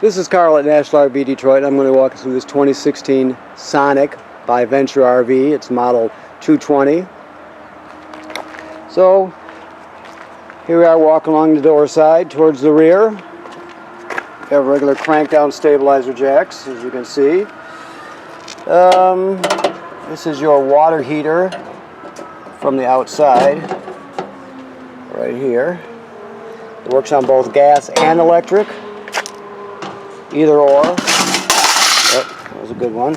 This is Carl at National RV Detroit. I'm going to walk you through this 2016 Sonic by Venture RV. It's model 220. So here we are walking along the door side towards the rear. We have regular crank down stabilizer jacks, as you can see. This is your water heater from the outside, right here. It works on both gas and electric. Either or. That was a good one.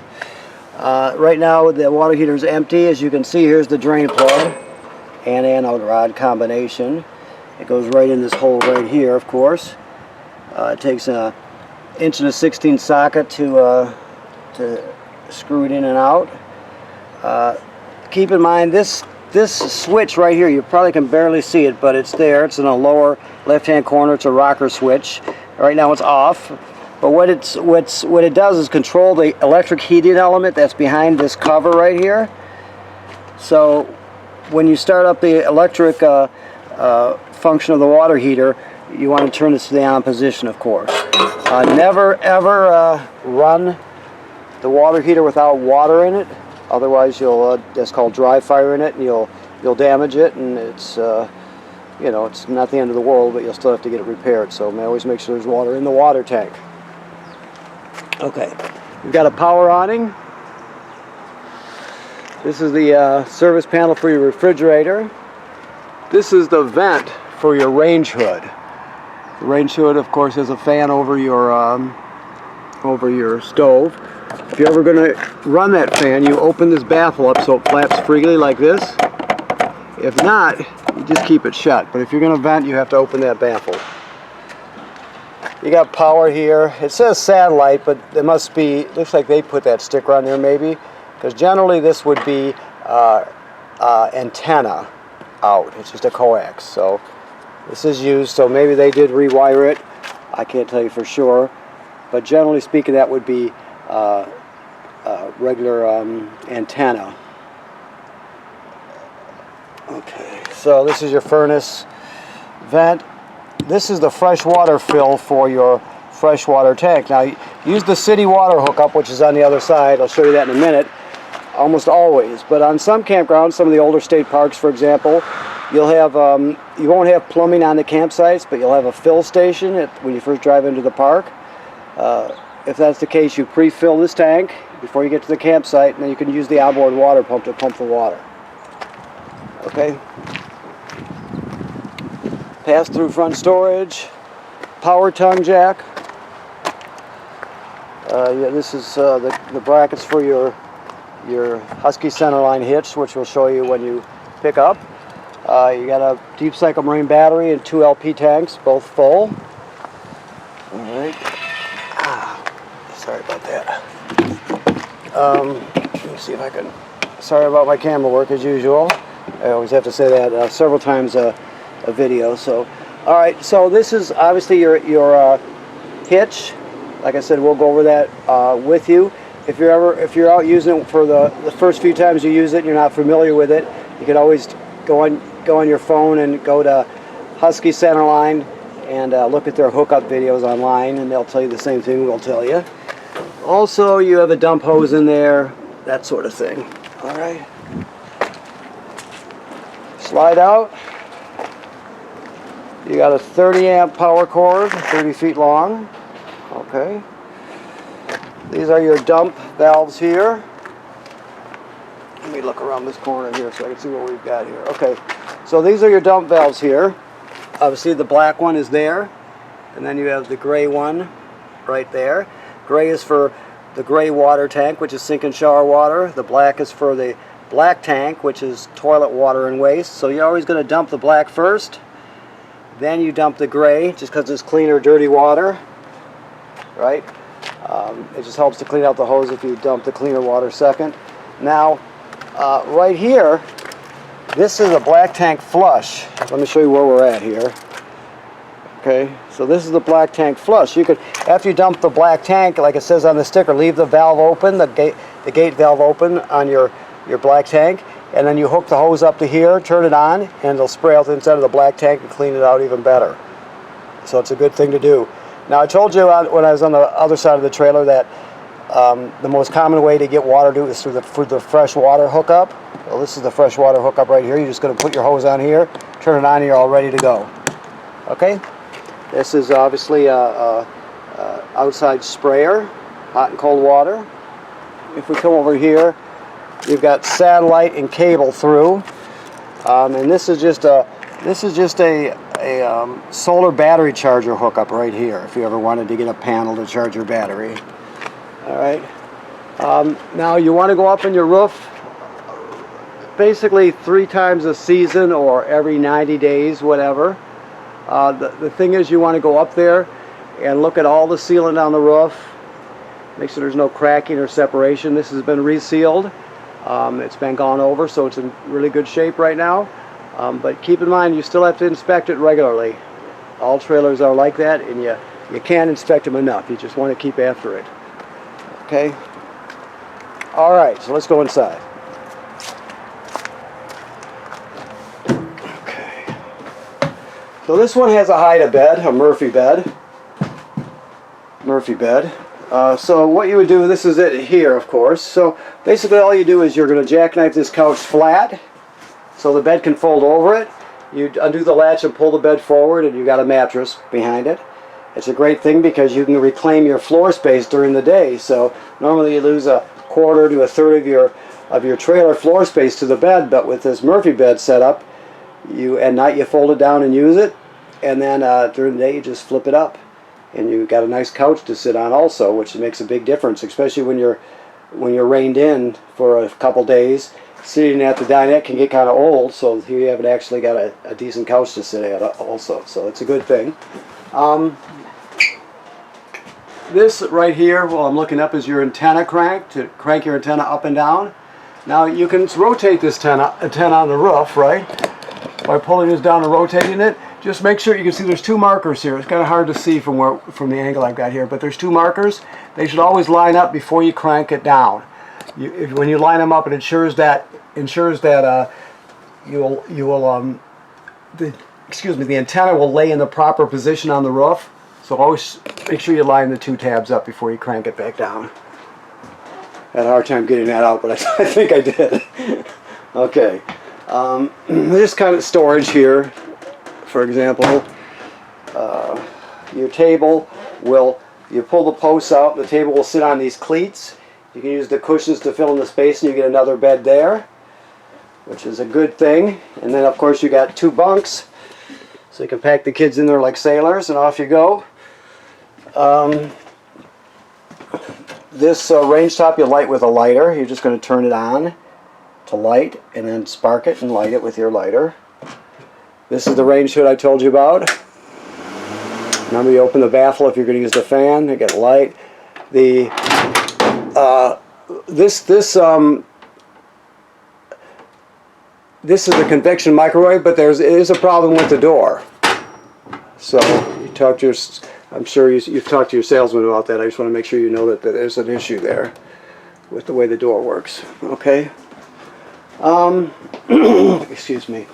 Right now the water heater is empty. As you can see, here's the drain plug and anode rod combination. It goes right in this hole right here, of course. It takes an 1.16" socket to screw it in and out. Keep in mind this switch right here, you probably can barely see it, but it's there. It's in the lower left-hand corner. It's a rocker switch. Right now it's off. But what it does is control the electric heating element that's behind this cover right here. So when you start up the electric function of the water heater, you want to turn this to the on position, of course. Never ever run the water heater without water in it. Otherwise, you'll that's called dry fire in it, and you'll damage it, and it's you know, it's not the end of the world, but you'll still have to get it repaired. So always make sure there's water in the water tank. Okay, we've got a power awning. This is the service panel for your refrigerator. This is the vent for your range hood. The range hood, of course, has a fan over your stove. If you're ever going to run that fan, you open this baffle up so it flaps freely like this. If not, you just keep it shut. But if you're going to vent, you have to open that baffle. You got power here. It says satellite, but it must be, looks like they put that sticker on there maybe, because generally this would be antenna out. It's just a coax. So this is used, so maybe they did rewire it. I can't tell you for sure. But generally speaking, that would be regular antenna. Okay, so this is your furnace vent. This is the fresh water fill for your freshwater tank. Now, use the city water hookup, which is on the other side. I'll show you that in a minute. Almost always, but on some campgrounds, some of the older state parks, for example, you'll have you won't have plumbing on the campsites, but you'll have a fill station when you first drive into the park. If that's the case, you pre-fill this tank before you get to the campsite, and then you can use the onboard water pump to pump the water. Okay. Pass-through front storage, power tongue jack. Yeah, this is the brackets for your Husky centerline hitch, which we'll show you when you pick up. You got a deep cycle marine battery and 2 LP tanks, both full. All right. Sorry about that. Let me see if I can. Sorry about my camera work as usual. I always have to say that several times a video. So, all right. So this is obviously your hitch. Like I said, we'll go over that with you. If you're out using it for the first few times you use it and you're not familiar with it, you can always go on your phone and go to Husky Centerline and look at their hookup videos online, and they'll tell you the same thing we'll tell you. Also, you have a dump hose in there, that sort of thing. All right. Slide out. You got a 30 amp power cord, 30 feet long. Okay. These are your dump valves here. Let me look around this corner here so I can see what we've got here. Okay, so these are your dump valves here. Obviously the black one is there, and then you have the gray one right there. Gray is for the gray water tank, which is sink and shower water. The black is for the black tank, which is toilet water and waste. So you're always going to dump the black first, then you dump the gray, just because it's cleaner, dirty water, right? It just helps to clean out the hose if you dump the cleaner water second. Now, right here, this is a black tank flush. Let me show you where we're at here. Okay, so this is the black tank flush. You could, after you dump the black tank, like it says on the sticker, leave the valve open, the gate valve open on your black tank, and then you hook the hose up to here, turn it on, and it'll spray out the inside of the black tank and clean it out even better. So it's a good thing to do. Now I told you when I was on the other side of the trailer that the most common way to get water to is through the fresh water hookup. Well, this is the fresh water hookup right here. You're just going to put your hose on here, turn it on, and you're all ready to go. Okay? This is obviously a outside sprayer, hot and cold water. If we come over here, you've got satellite and cable through, and this is just a solar battery charger hookup right here. If you ever wanted to get a panel to charge your battery. All right. Now you want to go up in your roof basically 3 times a season or every 90 days, whatever. The thing is, you want to go up there and look at all the sealant on the roof. Make sure there's no cracking or separation. This has been resealed. It's been gone over, so it's in really good shape right now. But keep in mind, you still have to inspect it regularly. All trailers are like that, and you can't inspect them enough. You just want to keep after it. Okay? All right, so let's go inside. Okay. So this one has a hide-a-bed, a Murphy bed. So what you would do, this is it here, of course. So basically all you do is you're going to jackknife this couch flat so the bed can fold over it. You undo the latch and pull the bed forward, and you got a mattress behind it. It's a great thing because you can reclaim your floor space during the day. So normally you lose a quarter to a third of your trailer floor space to the bed, but with this Murphy bed set up, at night you fold it down and use it, and then during the day you just flip it up. And you've got a nice couch to sit on also, which makes a big difference, especially when you're reined in for a couple days. Sitting at the dinette can get kind of old, so here you haven't actually got a decent couch to sit at also, so it's a good thing. This right here, well, I'm looking up, is your antenna crank, to crank your antenna up and down. Now you can rotate this antenna on the roof, right, by pulling this down and rotating it. Just make sure you can see there's 2 markers here. It's kind of hard to see from the angle I've got here, but there's 2 markers. They should always line up before you crank it down. When you line them up, it ensures that the antenna will lay in the proper position on the roof. So always make sure you line the 2 tabs up before you crank it back down. I had a hard time getting that out, but I think I did. Okay. This kind of storage here. For example, your table you pull the posts out, the table will sit on these cleats. You can use the cushions to fill in the space, and you get another bed there, which is a good thing. And then of course you got 2 bunks, so you can pack the kids in there like sailors, and off you go. This range top you light with a lighter. You're just going to turn it on to light, and then spark it and light it with your lighter. This is the range hood I told you about. Remember, you open the baffle if you're going to use the fan. You get light. This is a convection microwave, but there is a problem with the door. So you talk to I'm sure you've talked to your salesman about that. I just want to make sure you know that there's an issue there with the way the door works. Okay. Excuse me.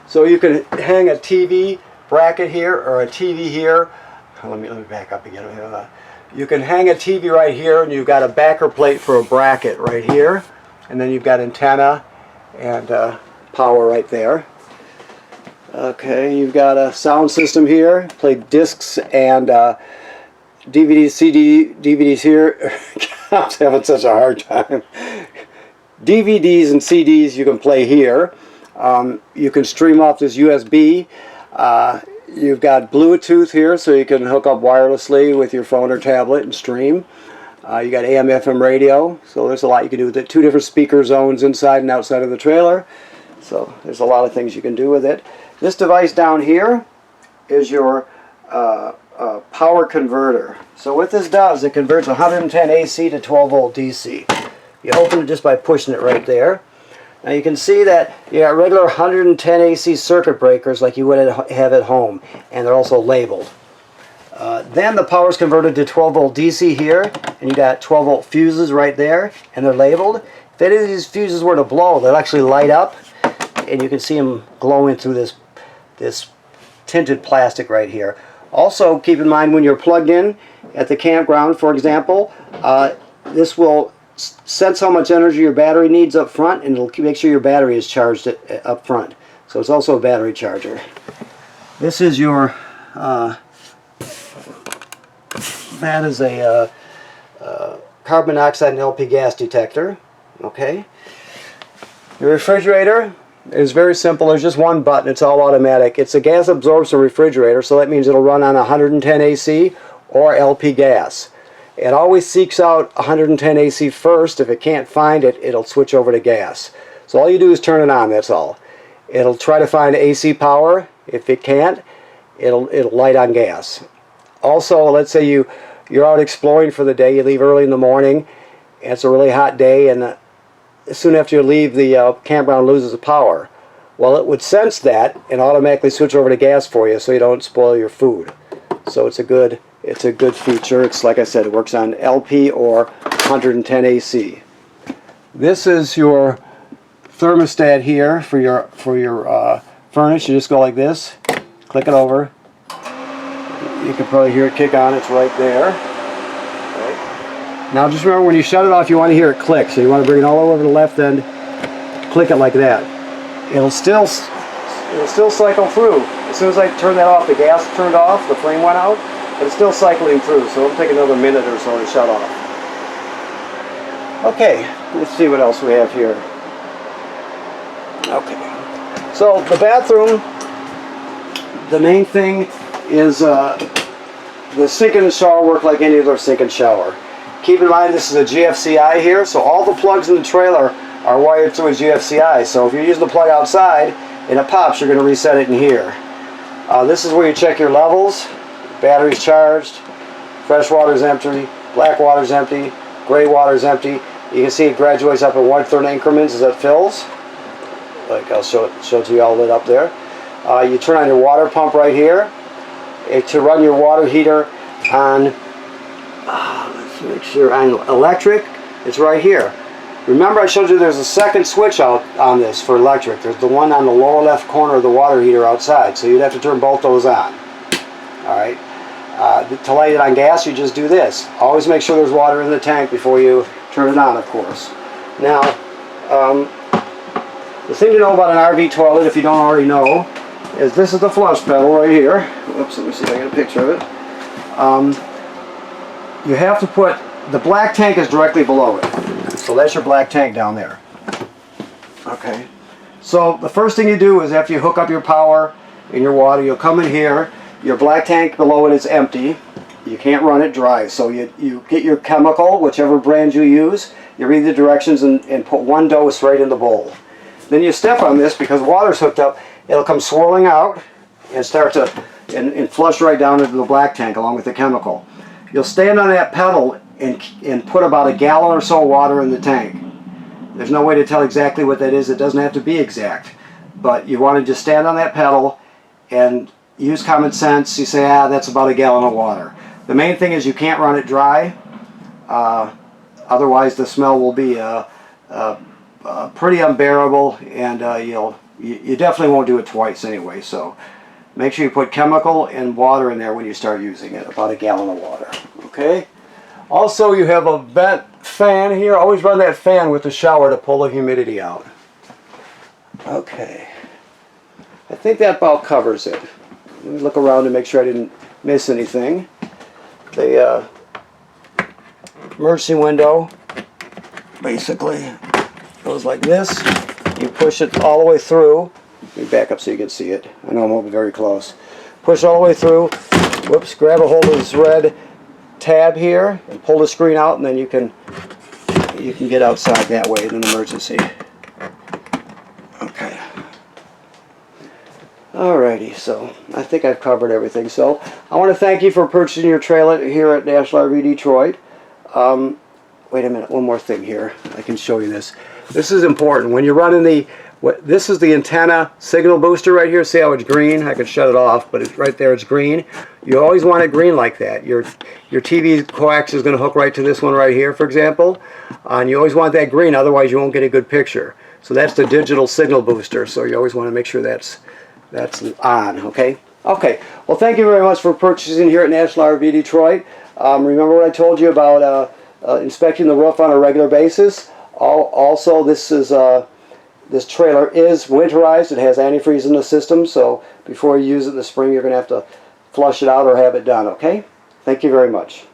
So you can hang a TV bracket here or a TV here. Let me back up again. You can hang a TV right here, and you've got a backer plate for a bracket right here, and then you've got antenna and power right there. Okay, you've got a sound system here. Play discs and DVDs here. I'm having such a hard time. DVDs and CDs you can play here. You can stream off this USB. You've got Bluetooth here, so you can hook up wirelessly with your phone or tablet and stream. You got AM, FM radio, so there's a lot you can do with it. 2 different speaker zones inside and outside of the trailer. So there's a lot of things you can do with it. This device down here is your power converter. So what this does, it converts 110 AC to 12 volt DC. You open it just by pushing it right there. Now you can see that you got regular 110 AC circuit breakers like you would have at home, and they're also labeled. Then the power is converted to 12 volt DC here, and you got 12 volt fuses right there, and they're labeled. If any of these fuses were to blow, they'll actually light up, and you can see them glowing through this tinted plastic right here. Also, keep in mind when you're plugged in at the campground, for example, this will sense how much energy your battery needs up front, and it'll make sure your battery is charged up front. So it's also a battery charger. This is your, that is a carbon monoxide and LP gas detector. Okay. Your refrigerator is very simple. There's just one button. It's all automatic. It's a gas absorption refrigerator, so that means it'll run on 110 AC or LP gas. It always seeks out 110 AC first. If it can't find it, it'll switch over to gas. So all you do is turn it on, that's all. It'll try to find AC power. If it can't, it'll light on gas. Also, let's say you're out exploring for the day, you leave early in the morning, and it's a really hot day, and soon after you leave, the campground loses the power. Well, it would sense that and automatically switch over to gas for you so you don't spoil your food. So it's a good feature. It's, like I said, it works on LP or 110 AC. This is your thermostat here for your furnace. You just go like this, click it over. You can probably hear it kick on. It's right there. Right. Now just remember, when you shut it off, you want to hear it click. So you want to bring it all over to the left end, click it like that. It'll still cycle through. As soon as I turn that off, the gas turned off, the flame went out, but it's still cycling through. So it'll take another minute or so to shut off. Okay, let's see what else we have here. Okay, so the bathroom, the main thing is the sink and the shower work like any other sink and shower. Keep in mind this is a GFCI here, so all the plugs in the trailer are wired through a GFCI. So if you're using the plug outside and it pops, you're going to reset it in here. This is where you check your levels. Battery's charged, fresh water's empty, black water's empty, gray water's empty. You can see it graduates up in 1/3 increments as it fills. Like I'll show it to you all lit up there. You turn on your water pump right here. To run your water heater on, let's make sure, on electric, it's right here. Remember I showed you there's a second switch out on this for electric. There's the one on the lower left corner of the water heater outside, so you'd have to turn both those on. Alright. To light it on gas, you just do this. Always make sure there's water in the tank before you turn it on, of course. Now, the thing to know about an RV toilet, if you don't already know, is this is the flush pedal right here. Whoops, let me see if I get a picture of it. You have to put, the black tank is directly below it. So that's your black tank down there. Okay. So the first thing you do is after you hook up your power and your water, you'll come in here. Your black tank below it is empty. You can't run it dry. So you get your chemical, whichever brand you use, you read the directions and put one dose right in the bowl. Then you step on this because water's hooked up. It'll come swirling out and start to and flush right down into the black tank along with the chemical. You'll stand on that pedal and put about a gallon or so of water in the tank. There's no way to tell exactly what that is. It doesn't have to be exact. But you want to just stand on that pedal and use common sense. You say, that's about a gallon of water. The main thing is you can't run it dry. Otherwise the smell will be pretty unbearable, and you definitely won't do it twice anyway. So make sure you put chemical and water in there when you start using it, about a gallon of water. Okay. Also, you have a vent fan here. Always run that fan with the shower to pull the humidity out. Okay. I think that about covers it. Let me look around to make sure I didn't miss anything. The emergency window basically goes like this. You push it all the way through. Let me back up so you can see it. I know I'm moving very close. Push it all the way through. Whoops, grab a hold of this red tab here and pull the screen out, and then you can get outside that way in an emergency. Okay. Alrighty, so I think I've covered everything. So I want to thank you for purchasing your trailer here at National RV Detroit. Wait a minute, one more thing here. I can show you this. This is important. When you're running this is the antenna signal booster right here. See how it's green? I can shut it off, but it's right there, it's green. You always want it green like that. Your TV coax is going to hook right to this one right here, for example. And you always want that green, otherwise you won't get a good picture. So that's the digital signal booster. So you always want to make sure that's on, okay? Okay, well thank you very much for purchasing here at National RV Detroit. Remember what I told you about inspecting the roof on a regular basis. Also, this trailer is winterized. It has antifreeze in the system, so before you use it in the spring, you're going to have to flush it out or have it done, okay? Thank you very much.